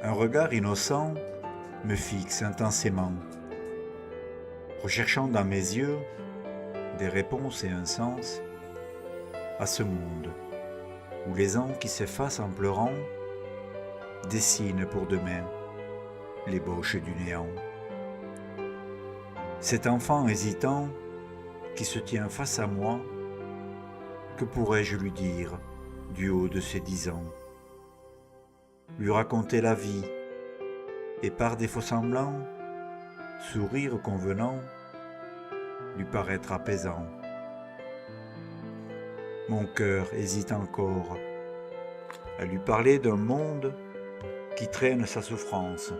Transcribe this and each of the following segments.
Un regard innocent me fixe intensément, recherchant dans mes yeux des réponses et un sens à ce monde où les ans qui s'effacent en pleurant dessinent pour demain l'ébauche du néant. Cet enfant hésitant qui se tient face à moi, que pourrais-je lui dire du haut de ses 10 ans? Lui raconter la vie et par des faux semblants, sourire convenant, lui paraître apaisant. Mon cœur hésite encore à lui parler d'un monde qui traîne sa souffrance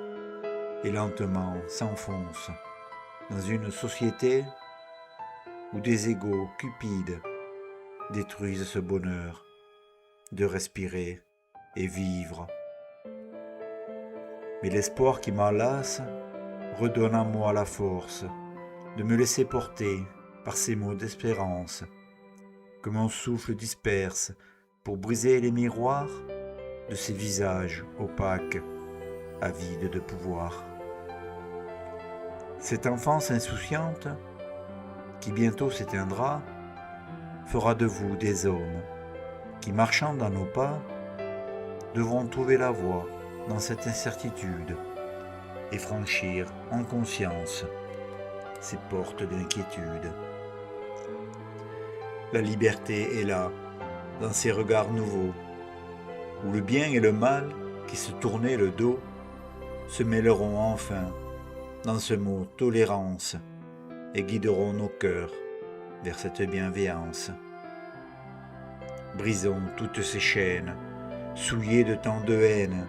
et lentement s'enfonce dans une société où des égos cupides détruisent ce bonheur de respirer et vivre. Mais l'espoir qui m'enlace redonne en moi la force de me laisser porter par ces mots d'espérance que mon souffle disperse pour briser les miroirs de ces visages opaques, avides de pouvoir. Cette enfance insouciante, qui bientôt s'éteindra, fera de vous des hommes qui, marchant dans nos pas, devront trouver la voie dans cette incertitude et franchir en conscience ces portes d'inquiétude. La liberté est là, dans ces regards nouveaux, où le bien et le mal qui se tournaient le dos se mêleront enfin dans ce mot tolérance et guideront nos cœurs vers cette bienveillance. Brisons toutes ces chaînes, souillées de tant de haine,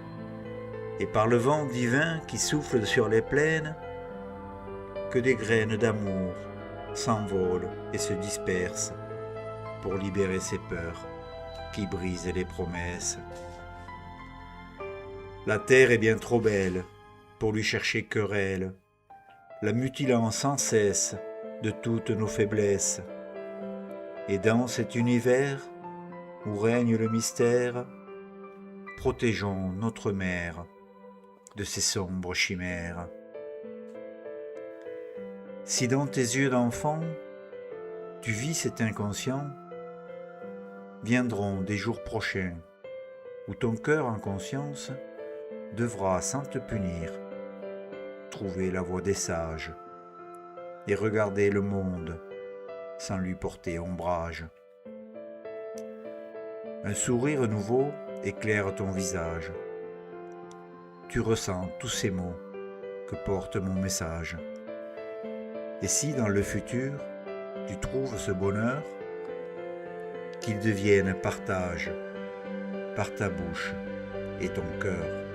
et par le vent divin qui souffle sur les plaines, que des graines d'amour s'envolent et se dispersent pour libérer ces peurs qui brisent les promesses. La terre est bien trop belle pour lui chercher querelle, la mutilant sans cesse de toutes nos faiblesses. Et dans cet univers où règne le mystère, protégeons notre mère de ces sombres chimères. Si dans tes yeux d'enfant, tu vis cet inconscient, viendront des jours prochains où ton cœur en conscience devra, sans te punir, trouver la voie des sages et regarder le monde sans lui porter ombrage. Un sourire nouveau éclaire ton visage. Tu ressens tous ces mots que porte mon message. Et si dans le futur, tu trouves ce bonheur, qu'il devienne partage par ta bouche et ton cœur.